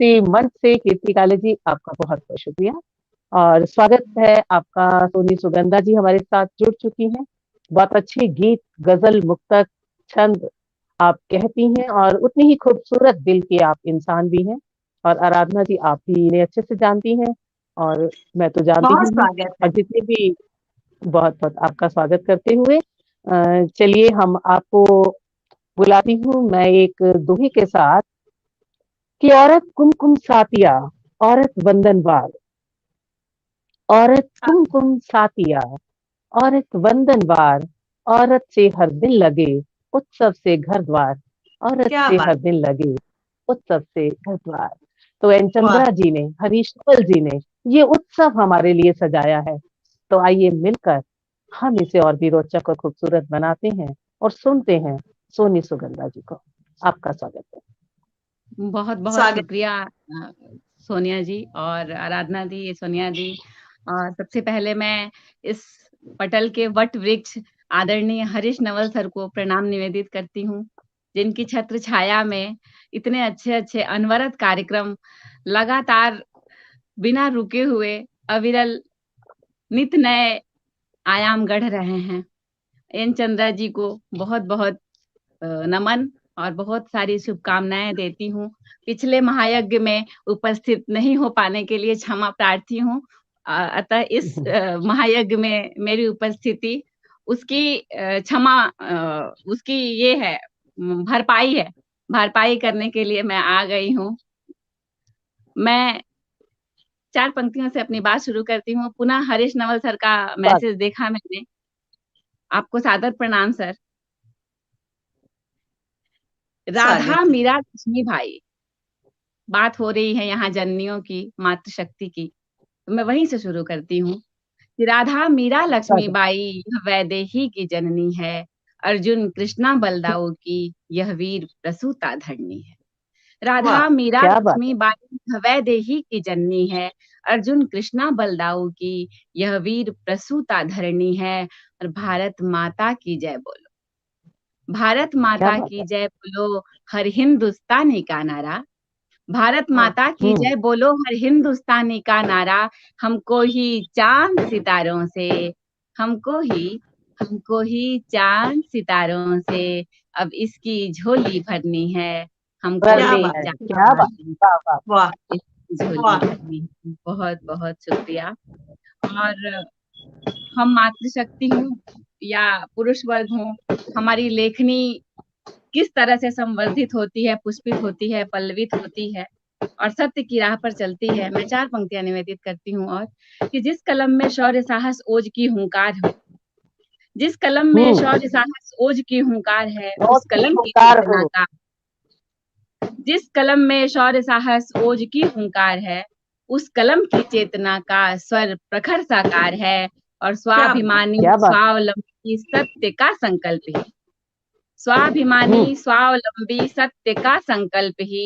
इसी मंच से कीर्ति काले जी आपका बहुत-बहुत शुक्रिया और स्वागत है आपका। सोनी सुगंधा जी हमारे साथ जुड़ चुकी हैं। बहुत अच्छे गीत, गज़ल, मुक्तक, छंद आप कहती हैं और उतनी ही खूबसूरत दिल की आप इंसान भी हैं। और आराधना जी आप भी इन्हें अच्छे से जानती हैं और मैं तो जानती बहुत ही हूँ। स्वागत और है। जितने भी बहुत-बहुत आपका स्वागत करते हुए चलिए हम आपको बुलाती हूँ मैं एक दोहे के साथ कि औरत कुमकुम सातिया, औरत वंदनवार, औरत कुमकुम सातिया, औरत वंदनवार, औरत से हर दिन लगे उत्सव से घर द्वार, औरत क्या से बात, हर दिन लगे उत्सव से घर द्वार। तो एन वाह, चंद्रा जी ने, हरीश रावल जी ने ये उत्सव हमारे लिए सजाया है। तो आइए मिलकर हम इसे और भी रोचक और खूबसूरत बनाते हैं और सुनते हैं सोनी सुगंधा जी को। आपका स्वागत है। बहुत बहुत स्वागत। शुक्रिया सोनिया जी और आराधना दी, सोनिया दी। और सबसे पहले मैं इस पटल के वट वृक्ष आदरणीय हरीश नवल सर को प्रणाम निवेदित करती हूँ, जिनकी छत्र छाया में इतने अच्छे अच्छे अनवरत कार्यक्रम लगातार बिना रुके हुए अविरल नित नए आयाम गढ़ रहे हैं। एन चंद्रा जी को बहुत बहुत नमन और बहुत सारी शुभकामनाएं देती हूँ। पिछले महायज्ञ में उपस्थित नहीं हो पाने के लिए क्षमा प्रार्थी हूँ। अतः इस महायज्ञ में मेरी उपस्थिति उसकी उसकी ये है, भरपाई करने के लिए मैं आ गई हूँ। मैं 4 पंक्तियों से अपनी बात शुरू करती हूँ। पुनः हरीश नवल सर का मैसेज देखा मैंने। आपको सादर प्रणाम सर। राधा मीरा लक्ष्मी भाई, बात हो रही है यहाँ जननियों की, मातृशक्ति की, तो मैं वहीं से शुरू करती हूँ कि राधा मीरा लक्ष्मी बाई यह वैदेही की जननी है, अर्जुन कृष्णा बलदाऊ की यह वीर प्रसूता धरनी है। राधा मीरा लक्ष्मी बाई यह वैदेही की जननी है, अर्जुन कृष्णा बलदाऊ की यह वीर प्रसूता धरनी है। और भारत माता की जय बोलो, भारत माता की जय बोलो, हर हिंदुस्तानी का नारा, भारत माता की जय बोलो हर हिंदुस्तानी का नारा। हमको ही चांद सितारों से, हमको ही चांद सितारों से अब इसकी झोली भरनी है, हमको ही झोली भरनी है। बहुत बहुत शुक्रिया। और हम मातृशक्ति हूँ या पुरुष वर्ग हूँ, हमारी लेखनी किस तरह से संवर्धित होती है, पुष्पित होती है, पल्लवित होती है और सत्य की राह पर चलती है। मैं 4 पंक्तियां निवेदित करती हूँ। और कि जिस कलम में शौर्य साहस ओज की हुंकार है, जिस कलम में शौर्य साहस ओज की हुंकार है, उस कलम की चेतना का, जिस कलम में शौर्य साहस ओज की हुंकार है, उस कलम की चेतना का स्वर प्रखर साकार है। और स्वाभिमानी स्वावलंबी सत्य का संकल्प ही, स्वाभिमानी स्वावलंबी सत्य का संकल्प ही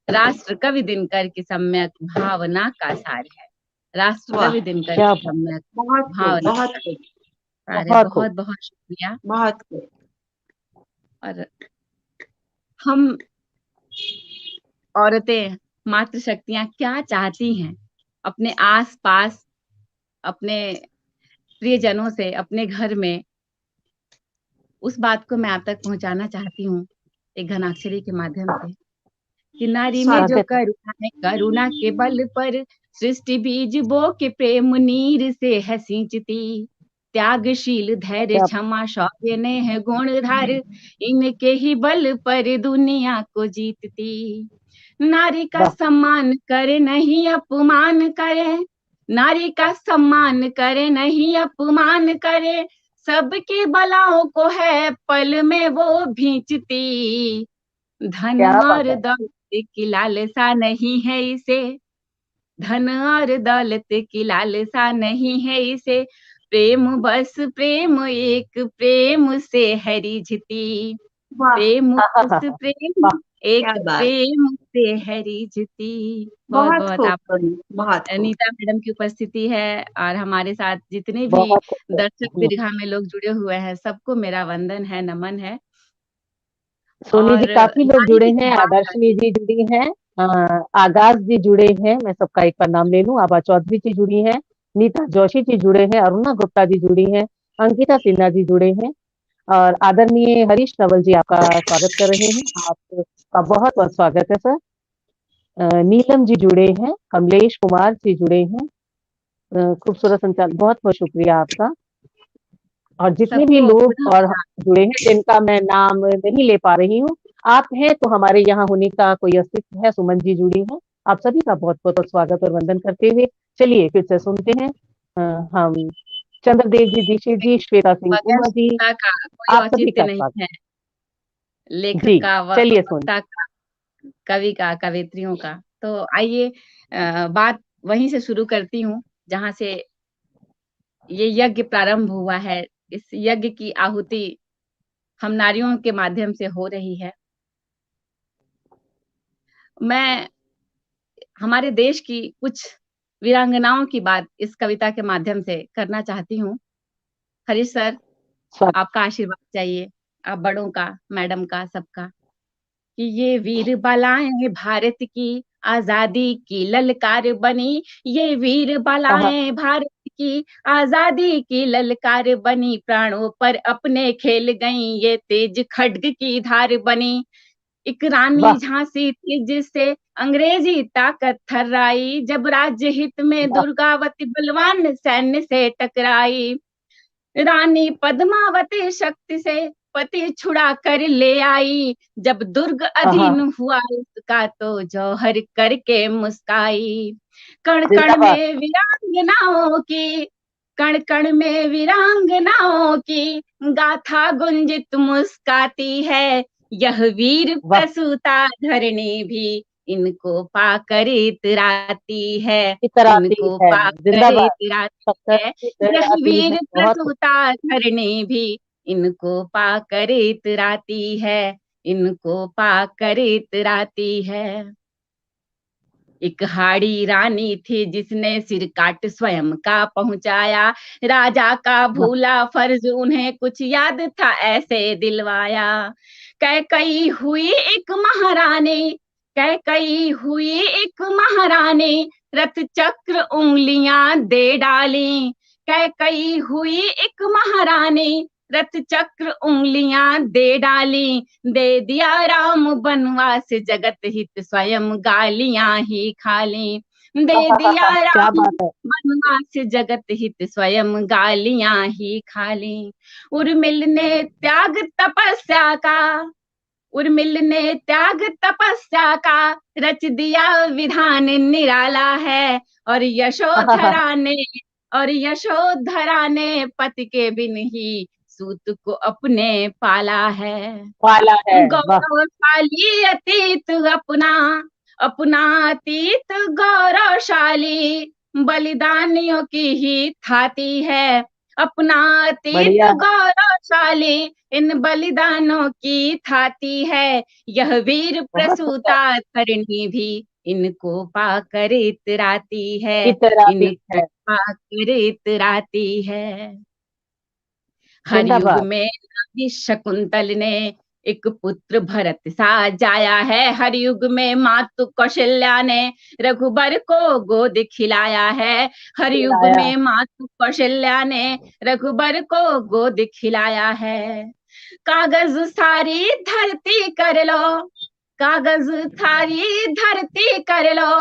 राष्ट्र कवि दिनकर की सम्यक भावना का सार है। राष्ट्र कवि दिनकर की सम्यक भावना का सार है। बहुत बहुत शुक्रिया। और हम औरतें, मातृशक्तियां क्या चाहती हैं अपने आस पास, अपने प्रियजनों से, अपने घर में, उस बात को मैं आप तक पहुंचाना चाहती हूँ एक घनाक्षरी के माध्यम से कि नारी में जो करुणा है, करुणा के बल पर सृष्टि बीज बो के प्रेम नीर से है सिंचती, त्यागशील धैर्य क्षमा शौर्य ने है गुणधर, इनके ही बल पर दुनिया को जीतती। नारी का सम्मान करे नहीं अपमान करे, नारी का सम्मान करे नहीं अपमान करे, सबके बलाओं को है पल में वो भींचती। धन और दौलत की लालसा नहीं है इसे, धन और दौलत की लालसा नहीं है इसे, प्रेम बस प्रेम एक प्रेम से है रिझती, प्रेम बस प्रेम एक प्रेम से है रिझती। बहुत बहुत आप अनीता मैडम की उपस्थिति है और हमारे साथ जितने भी दर्शक दीर्घा में लोग जुड़े हुए हैं, सबको मेरा वंदन है, नमन है। सोनी जी, और काफी लोग नारी जुड़े की हैं, जब बात आदर्शनी आती जी जुड़ी हैं, आगाज जी जुड़े हैं, मैं सबका एक बार नाम ले लूं, आभा चौधरी जी जुड़ी हैं, नीता जोशी जी जुड़े हैं, अरुणा गुप्ता जी जुड़ी हैं, अंकिता सिन्हा जी जुड़े हैं, और आदरणीय हरीश नवल जी आपका स्वागत कर रहे हैं। आपका बहुत बहुत स्वागत है सर। नीलम जी जुड़े हैं, कमलेश कुमार जी जुड़े हैं, खूबसूरत संचालन, बहुत बहुत शुक्रिया आपका। और जितने भी सबको लोग पुनः और प्रणाम। जुड़े हैं जिनका मैं नाम नहीं ले पा रही हूँ, आप हैं तो हमारे यहाँ होने का कोई अस्तित्व है। सुमन जी जुड़ी हैं, आप सभी का बहुत बहुत स्वागत और वंदन करते हुए चलिए फिर से सुनते हैं। हम चंद्रदेव जी, दीक्षित जी, श्वेता सिंह बगैर कुंवर जी, स्वच्छता का कोई आप सभी औचित्य का नहीं स्वागत। है। लेखक जी, का, चलिए सुन। वक्ता का, कवि का, कवित्रियों का। तो आइए बात वहीं से शुरू करती हूँ जहाँ से ये यज्ञ प्रारंभ हुआ है। इस यज्ञ की आहुति हम नारियों के माध्यम से हो रही है। मैं हमारे देश की कुछ वीरांगनाओं की बात इस कविता के माध्यम से करना चाहती हूँ। हरीश सर, स्वागत। आपका आशीर्वाद चाहिए, आप बड़ों का, मैडम का, सबका, कि ये वीर बालाएं भारत की आजादी की ललकार बनी। ये वीर हाँ, बालाएं भारत की आजादी की ललकार बनी। प्राणों पर अपने खेल गई ये तेज खड्ग की धार बनी। एक रानी वाह झांसी थी जिससे अंग्रेजी ताकत थर्राई। जब राज्य हित में वाह। दुर्गावती बलवान सैन्य से टकराई। रानी पद्मावती शक्ति से पति छुड़ा कर ले आई। जब दुर्ग हाँ, अधीन हुआ उसका तो जौहर करके मुस्काई। कण कण जिंदाबाद। में वीरांगनाओं की, कण कण में वीरांगनाओं की गाथा गुंजित मुस्काती है। यह वीर वाह, प्रसूता धरणी भी इनको पाकर इतराती है। इतराती इनको है, पाकर जिंदाबाद। इतराती शक्कर है। यह इतराती है, वीर बहुत खूब। प्रसूता धरणी भी इनको पाकर इतराती है। इनको पाकर इतराती है। एक हाड़ी रानी थी जिसने सिर काट स्वयं का पहुंचाया। राजा का वाह, भूला फर्ज उन्हें कुछ याद था ऐसे दिलवाया। कैकई हुई एक महारानी, कैकई हुई एक महारानी, रथ चक्र उंगलियां दे डाली। कैकई हुई एक महारानी, रथ चक्र उंगलियां दे डाली। दे दिया राम बनवास जगत हित स्वयं गालियां ही खाली। दे दिया क्या राम बात है। बनवास जगत हित स्वयं गालियां ही खाली। उर्मिल ने त्याग तपस्या का, उर्मिल ने त्याग तपस्या का रच दिया विधान निराला है। और यशोधरा ने, और यशोधरा ने पति के बिन ही सूत को अपने पाला है। वाला है, वाह। गौरवशाली अतीत अपना, अपना अतीत गौरवशाली बलिदानियों की ही थाती है। अपना अतीत बढ़िया। गौरवशाली इन बलिदानों की थाती है। यह वीर बहुत सुंदर। प्रसूता धरणी भी इनको पाकर इतराती है। इतराती इनको है, पाकर इतराती है। हर युग जिंदाबाद। में नारी शकुंतल ने एक पुत्र भरत सा जाया है। हर युग में मातु कौशल्या ने रघुबर को गोद खिलाया है। हर युग खिलाया। में मातु कौशल्या ने रघुबर को गोद खिलाया है। कागज सारी धरती कर लो, कागज थारी धरती कर लो,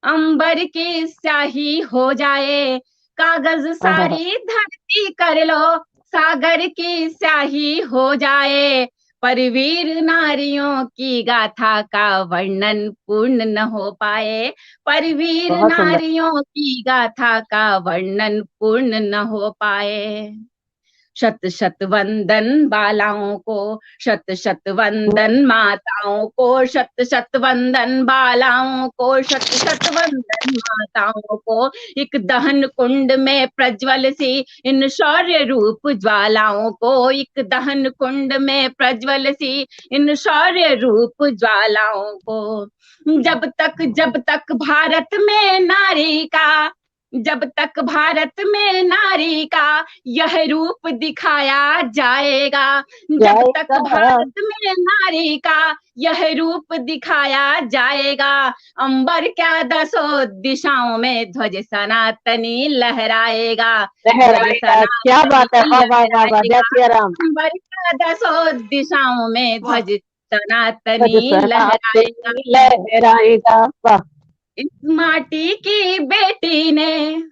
अंबर की स्याही हो जाए। कागज सारी धरती कर लो, सागर की स्याही हो जाए। पर वीर नारियों की गाथा का वर्णन पूर्ण न हो पाए। पर वीर बहुत सुंदर। नारियों की गाथा का वर्णन पूर्ण न हो पाए। शत शत वंदन बालाओं को, शत शत वंदन माताओं को, शत शत वंदन बालाओं को, शत शत वंदन माताओं को। एक दहन कुंड में प्रज्वल सी इन शौर्य रूप ज्वालाओं को। एक दहन कुंड में प्रज्वल सी इन शौर्य रूप ज्वालाओं को। जब तक भारत में नारी का, जब तक भारत में नारी का यह रूप दिखाया जाएगा, जब तक भारत में नारी का यह रूप दिखाया जाएगा, अंबर क्या दसों दिशाओं में ध्वज सनातनी लहराएगा, ध्वज क्या बात है, वाह वाह वाह वाह, जय सिया राम। अंबर क्या दसों दिशाओं में ध्वज सनातनी लहराएगा। वाह। इस माटी की बेटी ने,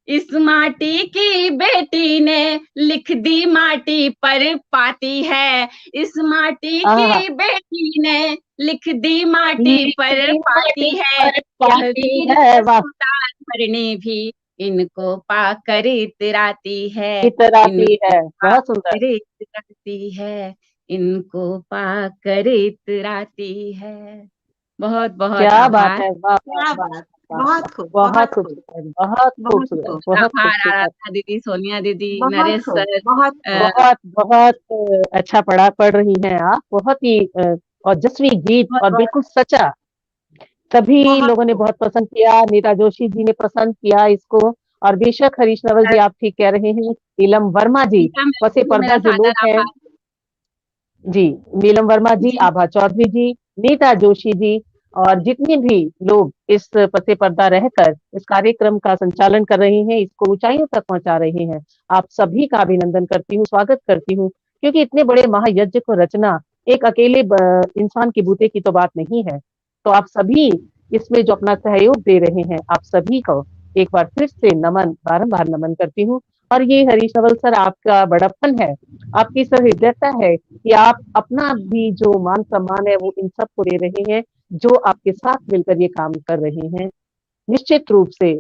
इस माटी की बेटी ने लिख दी माटी पर पाती है, इस माटी की बेटी ने लिख दी माटी पर पाती है, धरणी भी इनको पाकर इतराती है, बहुत सुंदर, इतराती है, इनको पाकर इतराती है। बहुत बहुत क्या बात है, वाह क्या बात, बहुत खूब, बहुत खूबसूरत, बहुत खूबसूरत, बहुत खूबसूरत दीदी, सोनिया दीदी, नरेश सर, बहुत बहुत अच्छा पढ़ रही हैं आप, बहुत ही ओजस्वी गीत और बिल्कुल सच्चा। सभी लोगों ने बहुत पसंद किया, नीता जोशी जी ने पसंद किया इसको, और बेशक हरीश रावल जी आप ठीक कह रहे हैं, नीलम वर्मा जी पसे पर्दा जो लोग हैं जी, नीलम वर्मा जी, आभा चौधरी जी, नीता जोशी जी और जितने भी लोग इस पसे पर्दा रहकर इस कार्यक्रम का संचालन कर रहे हैं, इसको ऊंचाइयों तक पहुंचा रहे हैं, आप सभी का अभिनंदन करती हूँ, स्वागत करती हूँ, क्योंकि इतने बड़े महायज्ञ को रचना एक अकेले इंसान की बूते की तो बात नहीं है। तो आप सभी इसमें जो अपना सहयोग दे रहे हैं, आप सभी को एक बार फिर से नमन, बारंबार नमन करती हूँ। और ये हरीश रावल सर आपका बड़प्पन है, आपकी सहृदयता है कि आप अपना भी जो मान सम्मान है वो इन सबको दे रहे हैं, जो आपके साथ मिलकर ये काम कर रहे हैं। निश्चित रूप से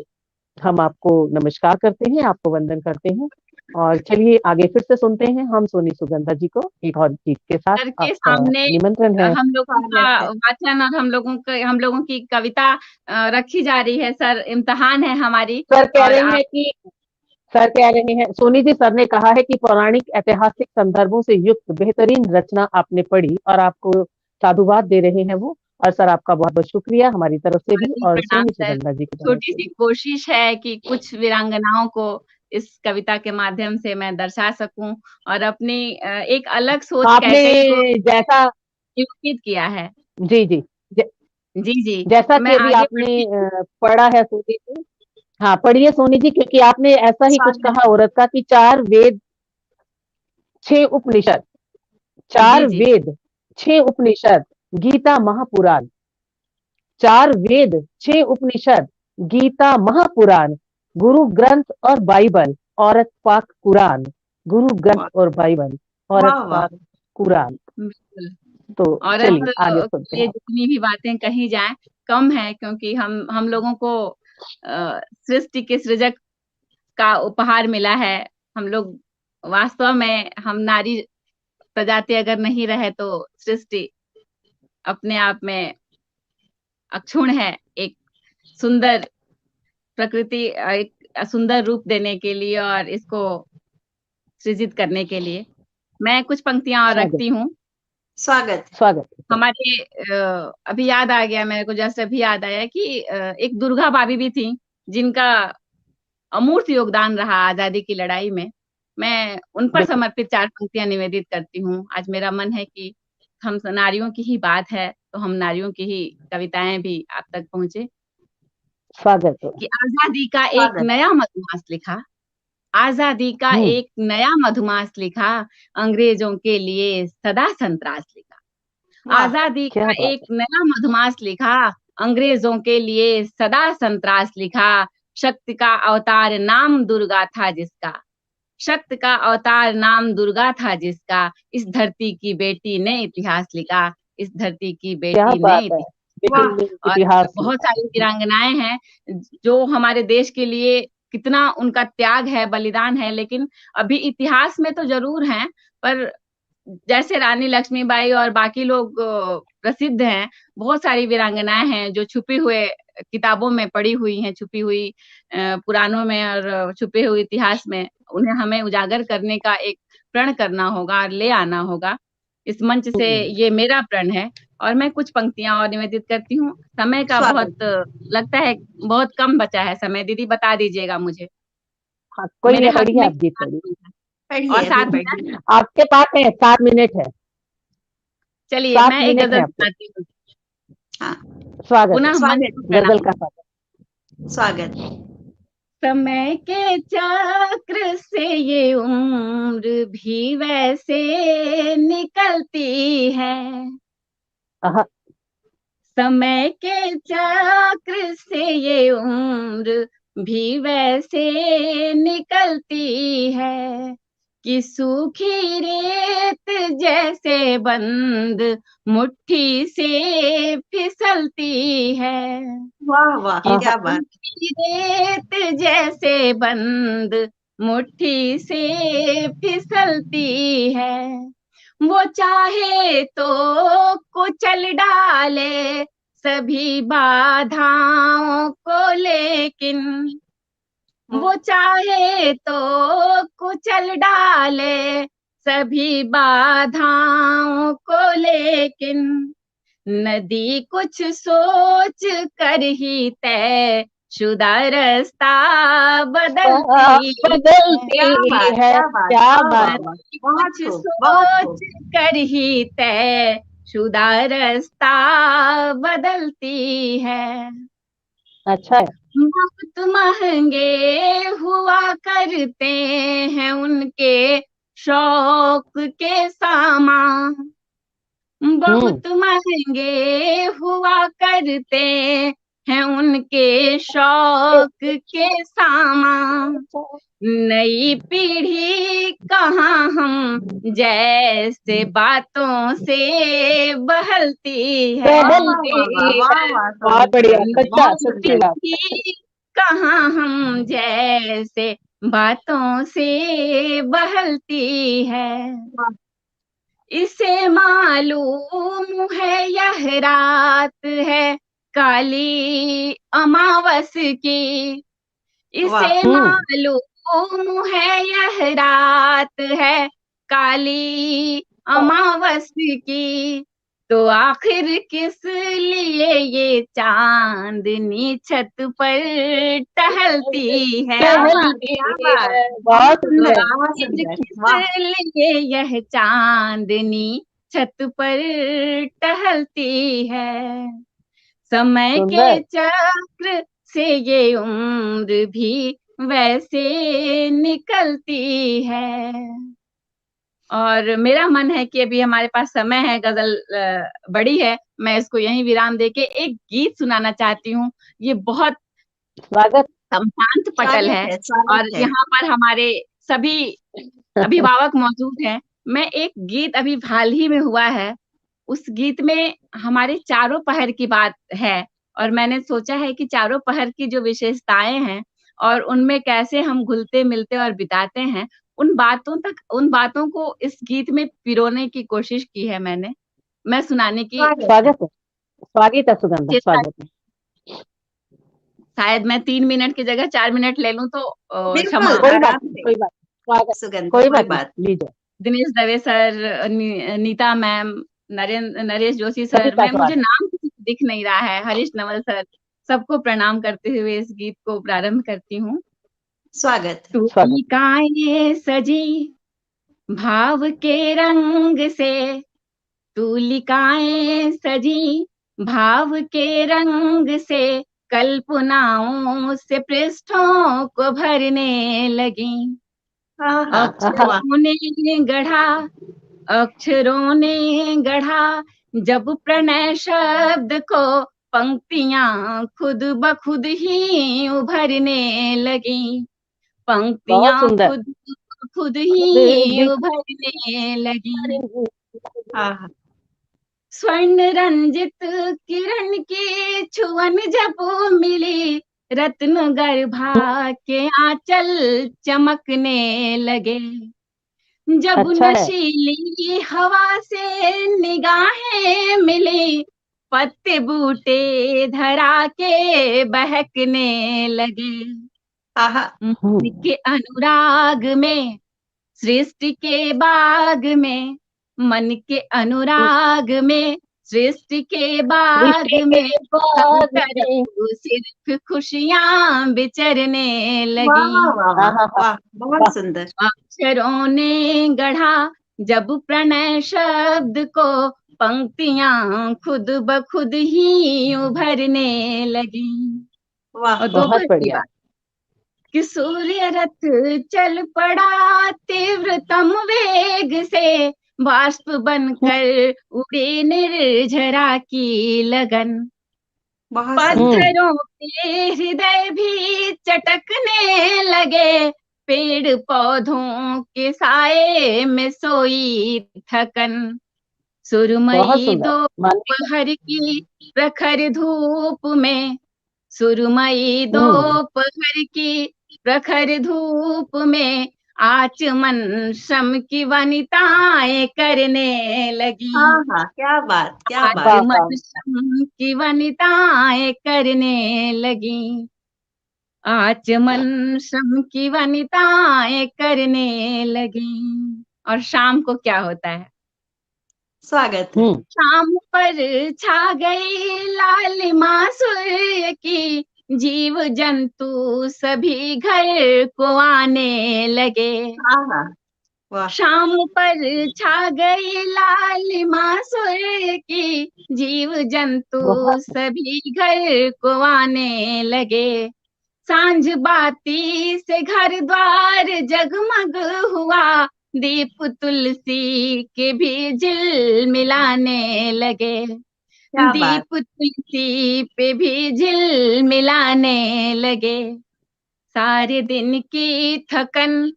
हम आपको नमस्कार करते हैं, आपको वंदन करते हैं। और चलिए आगे फिर से सुनते हैं हम सोनी सुगंधा जी को एक और गीत के साथ। के सामने निमंत्रण है, हम लोगों का वाचन और हम लोगों की कविता रखी जा रही है। सर इम्तिहान है हमारी। सर कह रहे हैं, सोनी जी, सर ने कहा है कि पौराणिक ऐतिहासिक संदर्भों से युक्त बेहतरीन रचना आपने पढ़ी और आपको साधुवाद दे रहे हैं वो। और सर आपका बहुत बहुत शुक्रिया हमारी तरफ से भी और सोनी सुगंधा जी की तरफ से। छोटी सी कोशिश है कि कुछ वीरांगनाओं को इस कविता के माध्यम से मैं दर्शा सकूं और अपनी एक अलग सोच आपने जैसा निरूपित किया है। जी जी जी जी, जैसा कि अभी आपने पढ़ा है सोनी जी, हाँ पढ़िए सोनी जी, क्योंकि आपने ऐसा ही कुछ कहा औरत का कि 4 वेद 6 उपनिषद, 4 वेद 6 उपनिषद, गीता महापुराण, 4 वेद 6 उपनिषद, गीता महापुराण, गुरु ग्रंथ और बाइबल, औरत पाक कुरान, गुरु ग्रंथ और बाइबल, औरत पाक कुरान। तो चलिए आगे सुनते हैं। ये जितनी भी बातें कही जाएं कम है, क्योंकि हम लोगों को सृष्टि के सृजक का उपहार मिला है। हम लोग वास्तव में, हम नारी प्रजाति अगर नहीं रहे तो सृष्टि अपने आप में अक्षुण्ण है। एक सुंदर प्रकृति, एक सुंदर रूप देने के लिए और इसको सृजित करने के लिए। मैं कुछ पंक्तियां और रखती हूँ। स्वागत। हमारे अभी याद आ गया मेरे को, जैसे अभी याद आया कि एक दुर्गा भाभी भी थी जिनका अमूर्त योगदान रहा आजादी की लड़ाई में। मैं उन पर समर्पित 4 पंक्तियां निवेदित करती हूँ। आज मेरा मन है कि हम नारियों की ही बात है तो हम नारियों की ही कविताएं भी आप तक पहुंचे। स्वागत कि आजादी का एक नया मधुमास लिखा, आजादी का एक नया मधुमास लिखा, अंग्रेजों के लिए सदा संत्रास लिखा। आजादी का एक नया मधुमास लिखा, अंग्रेजों के लिए सदा संत्रास लिखा। शक्ति का अवतार नाम दुर्गा था जिसका, शक्ति का अवतार नाम दुर्गा था जिसका, इस धरती की बेटी ने इतिहास लिखा, इस धरती की बेटी ने इतिहास। बहुत सारी वीरांगनाएं हैं जो हमारे देश के लिए कितना उनका त्याग है, बलिदान है, लेकिन अभी इतिहास में तो जरूर हैं, पर जैसे रानी लक्ष्मीबाई और बाकी लोग प्रसिद्ध हैं। बहुत सारी वीरांगनाएं हैं जो छुपी हुए किताबों में पड़ी हुई हैं, छुपी हुई पुराणों में और छुपे हुए इतिहास में। उन्हें हमें उजागर करने का एक प्रण करना होगा और ले आना होगा। इस मंच से ये मेरा प्रण है और मैं कुछ पंक्तियां और निवेदित करती हूँ। समय का स्वागत। बहुत लगता है बहुत कम बचा है समय, दीदी बता दीजिएगा मुझे। हाँ, कोई मेरे नहीं, हाथ पढ़िए, में आप गीत किताब पढ़िए। है। पढ़िए, और अभी साथ में पढ़िए। आपके पास है 7 मिनट है। चलिए 7 मैं एक मिनट है गजल आपके। सुनाती हूँ। हाँ, स्वागत है, पुनः मन स्वागत। को गजल प्रणाम। का स्वागत। स्वागत। समय के चक्र से ये उम्र भी वैसे निकलती है। आहा, समय के चक्र से ये उम्र भी वैसे निकलती है कि सूखी रेत जैसे बंद मुट्ठी से फिसलती है। वाह वाह, कि क्या बात। सूखी रेत जैसे बंद मुट्ठी से फिसलती है। वो चाहे तो कुचल डाले सभी बाधाओं को, लेकिन वो चाहे तो कुचल डाले सभी बाधाओं को, लेकिन नदी कुछ सोच कर ही तय शुदा रास्ता बदलती बदलती क्या बात, है। क्या बात, क्या वाह बात वाह है। वाह। नदी बहुत कुछ खूब, बहुत सोच खूब। कर ही तय शुदा रास्ता बदलती है। अच्छा है। बहुत महंगे हुआ करते हैं उनके शौक के सामान, हम्म। बहुत महंगे हुआ करते हैं उनके शौक के सामान। नई पीढ़ी कहाँ हम जैसे बातों से बहलती है। वाह वाह बदलती वाह वाह है। वाह वाह, बहुत सोनी बढ़िया, जी, सच्चा, बहुत सच्ची सुंदर। बात। पीढ़ी कहाँ हम जैसे बातों से बहलती है। वाह, इसे मालूम है यह रात है काली अमावस की। वाह। इसे मालूम है यह रात है काली अमावस की। तो आखिर किस लिए ये चांदनी छत पर टहलती है। क्या बात, टहलती क्या बात। है। बहुत बहुत तो सुंदर, सुंदर। बहुत आखिर सुंदर, किस वाह। लिए यह चांदनी छत पर टहलती है। समय के सुंदर। चक्र से ये उम्र भी वैसे निकलती है। और मेरा मन है कि अभी हमारे पास समय है, गजल बड़ी है, मैं इसको यहीं विराम देके एक गीत सुनाना चाहती हूँ। ये बहुत स्वागत। शांत पटल स्वागत है है, स्वागत और है। यहाँ पर हमारे सभी अभिभावक मौजूद हैं। मैं एक गीत अभी हाल ही में हुआ है, उस गीत में हमारे चारों पहर की बात है और मैंने सोचा है कि चारों पहर की जो विशेषताएं हैं और उनमें कैसे हम घुलते मिलते और बिताते हैं, उन बातों को इस गीत में पिरोने की कोशिश की है मैंने। मैं सुनाने की स्वागत है। स्वागत है। स्वागत है सुगंधा, चेष्टा, स्वागत है। शायद मैं 3 मिनट की जगह 4 मिनट ले लूं तो क्षमा। बिल्कुल, कोई बात आराम नहीं, से। कोई बात। स्वागत। सुगंधा, कोई कोई बात नहीं, बात। लीजिए। दिनेश दवे सर, नीता मैम, नरेश जोशी सभी सर, का मैं मुझे स्वागत। नाम किसी को दिख नहीं रहा है, हरीश नवल सर, सबको प्रणाम करते हुए इस गीत को प्रारंभ करती हूँ। स्वागत। स्वागत। तूलिकाएं सजी भाव के रंग से, तूलिकाएं सजी भाव के रंग से, कल्पनाओं से पृष्ठों को भरने लगी। आहा, वाह। अक्षरों ने गढ़ा, अक्षरों ने गढ़ा जब प्रणय शब्द को, पंक्तियां खुद ब खुद ही उभरने लगी। बहुत पंक्तियां सुंदर। खुद ब खुद खुद ही दिख। उभरने लगी। आहा, स्वर्ण रंजित किरण की छुअन जब मिली, रत्न गर्भा के आंचल चमकने लगे। जब अच्छा है। नशीली हवा से निगाहें मिली, पत्ते बूटे धरा के बहकने लगे। आहा, मन के अनुराग में, सृष्टि के बाग में, मन के अनुराग में सृष्टि के बाग सृष्टि में के हम बाग में। तरफ सिर्फ खुशियां बिचरने वाह लगी। वाह वाह आहा, वाह, बहुत सुंदर। अक्षरों ने गढ़ा जब प्रणय शब्द को, पंक्तियां खुद ब खुद ही उभरने लगी। वाह और दो बहुत पद की बढ़िया। बात कि सूर्य रथ चल पड़ा तीव्रतम वेग से, बाष्प बनकर उड़े निर्झरा की लगन। बहुत सुंदर। पत्थरों के हृदय भी चटकने लगे, पेड़ पौधों के साए में सोई थकन। बहुत सुरमई सुंदर। मानवी का। दोपहर की प्रखर धूप में, सुरमई हम्म। दोपहर की प्रखर धूप में, आचमन श्रम की वनिताएं करने लगी। हाँ हाँ, क्या बात क्या बात। वाह वाह। आचमन श्रम की वनिताएं करने लगी। आचमन श्रम की वनिताएं करने लगी। और शाम को क्या होता है? स्वागत है। हम्म। शाम पर छा गई लालिमा सूर्य की, जीव जंतु सभी घर को आने लगे। हाँ हाँ, वाह। शाम पर छा गई लालिमा सूर्य की, जीव जंतु बहुत सभी घर को आने लगे। सांझ बाती से घर द्वार जगमग हुआ, दीप तुलसी के भी झिलमिलाने लगे। क्या बात। दीप तुलसी पे भी झिलमिलाने लगे। सारे दिन की थकन,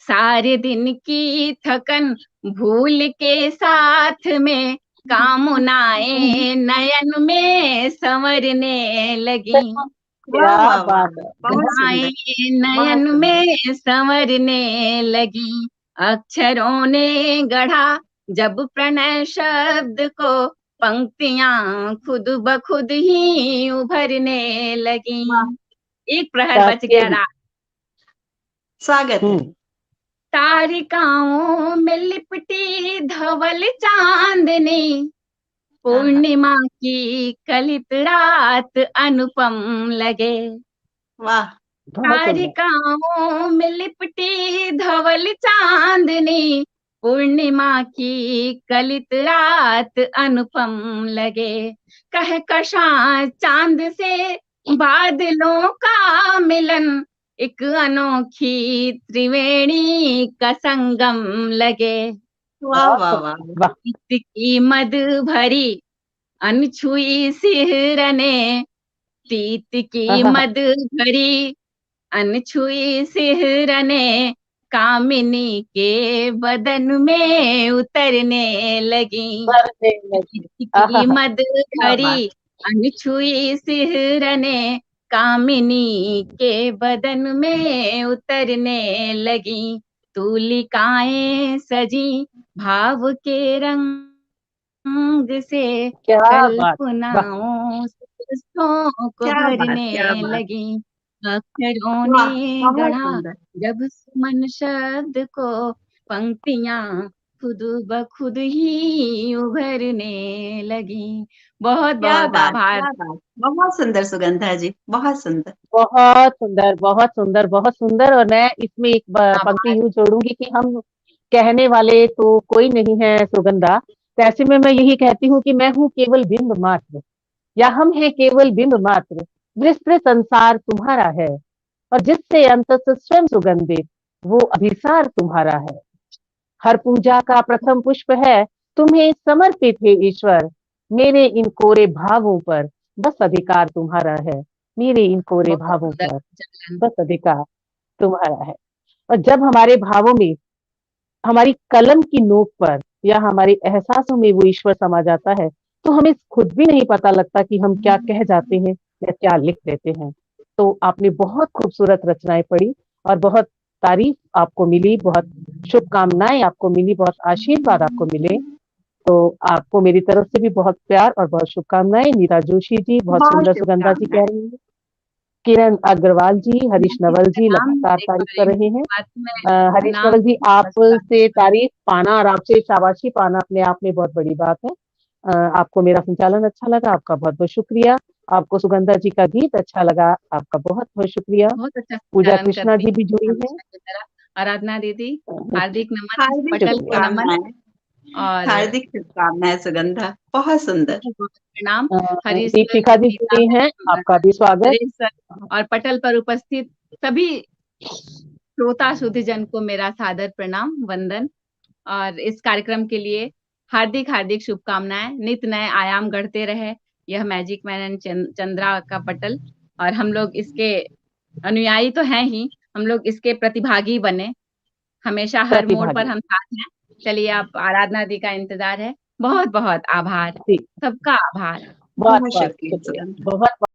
सारे दिन की थकन भूल के साथ में, कामनाएं नयन में संवरने लगी। वाह क्या वाह वाह, बात है। बहुत सुंदर बहुत नयन सुंदर। में संवरने लगी। अक्षरों ने गढ़ा जब प्रणय शब्द को, पंक्तियां खुद ब खुद ही उभरने लगी। वाह, एक प्रहर बच ताके। गया रात। स्वागत है। तारिकाओं में लिपटी धवल चांदनी, हाँ हाँ, पूर्णिमा की कलित रात अनुपम लगे। वाह। बहुत सुंदर। तारिकाओं में लिपटी धवल चांदनी, पूर्णिमा की कलित रात अनुपम लगे। कहकशां चांद से बादलों का मिलन, एक अनोखी त्रिवेणी का संगम लगे। वाह बहुत वाह वाह, सुंदर। वाह। प्रीत की मद भरी अनछुई सिहरने, प्रीत की आहा, मद भरी अनछुई सिहरने, कामिनी के बदन में उतरने लगी। बढ़ने लगी। प्रीत आहा, की मद क्या बात। भरी अनछुई सिहरने, कामिनी के बदन में उतरने लगी। तूलिकाएं सजी भाव के रंग से, क्या बात। वाह। कल्पनाओं से रस्तों को क्या बात भरने क्या बात। लगी। अक्षरों वाह, ने बहुत गढ़ा सुंदर। जब सुमन शब्द को, पंक्तियां खुद ब खुद ही उभरने लगी। बहुत क्या बहुत बात आभार। क्या बात, बहुत सुंदर सुगंधा जी, बहुत सुंदर। बहुत सुंदर, बहुत सुंदर, बहुत सुंदर। और मैं इसमें एक पंक्ति आभार। यूं जोड़ूंगी कि हम कहने वाले तो कोई नहीं है सुगंधा, तो ऐसे में मैं यही कहती हूँ कि मैं हूँ केवल बिंब मात्र, या हम हैं केवल बिंब मात्र, विस्तृत संसार तुम्हारा है, और जिससे अंतत स्वयं सुगंधित वो अभिसार तुम्हारा है। हर पूजा का प्रथम पुष्प है तुम्हें समर्पित है ईश्वर, मेरे इन कोरे भावों पर बस अधिकार तुम्हारा है, मेरे इन कोरे बहुत भावों सुंदर पर चलन। बस अधिकार तुम्हारा है। और जब हमारे भावों में, हमारी कलम की नोक पर या हमारे एहसासों में वो ईश्वर समा जाता है, तो हमें खुद भी नहीं पता लगता कि हम क्या कह जाते हैं या क्या लिख देते हैं। तो आपने बहुत खूबसूरत रचनाएं पढ़ी, और बहुत तारीफ आपको मिली, बहुत शुभकामनाएं आपको मिली, बहुत आशीर्वाद आपको मिले। तो आपको मेरी तरफ से भी बहुत प्यार और बहुत शुभकामनाएं। नीता जोशी जी बहुत बहुत सुंदर सुगंधा जी शुभकामनाएं। कह रही हैं। किरण अग्रवाल जी, हरीश मैं नवल किसका जी नाम लगातार देख तारीफ पा कर रही रहे हूँ हैं। बात में, हरीश नाम नवल जी, बस का। आपसे तारीफ पाना और आपसे शाबाशी पाना अपने आप में बहुत बड़ी बात है। आपको मेरा संचालन अच्छा लगा, आपका बहुत-बहुत शुक्रिया। आपको सुगंधा जी का गीत अच्छा लगा, आपका बहुत-बहुत शुक्रिया। बहुत अच्छा पूजा संचालन कृष्णा करती जी भी जुड़ी हैं, हैं। हमेशा की तरह। आराधना दीदी, हार्दिक नमन, हार्दिक पटल को शुक्रिया। नमन शुभकामनाएं। और हार्दिक शुभकामनाएं सुगंधा, बहुत सुंदर। बहुत बहुत प्रणाम। अ, हरीश सर, दीपिका जी गीता जुड़ी हैं, मैम, आपका भी स्वागत। नरेश सर और पटल पर उपस्थित सभी श्रोता सुधी जन को मेरा सादर प्रणाम, वंदन। और इस कार्यक्रम के लिए हार्दिक हार्दिक शुभकामनाएं। नित नए आयाम गढ़ते रहे यह मैजिक मैन एंड चंद्रा का पटल, और हम लोग इसके अनुयायी तो हैं ही, हम लोग इसके प्रतिभागी बने। हमेशा हर मोड़ पर प्रतिभागी। हम साथ हैं। चलिए, आप आराधना दी का इंतजार है। बहुत बहुत आभार, जी, सबका आभार। बहुत बहुत-बहुत शुक्रिया शुक्रिया। सुगंधा। बहुत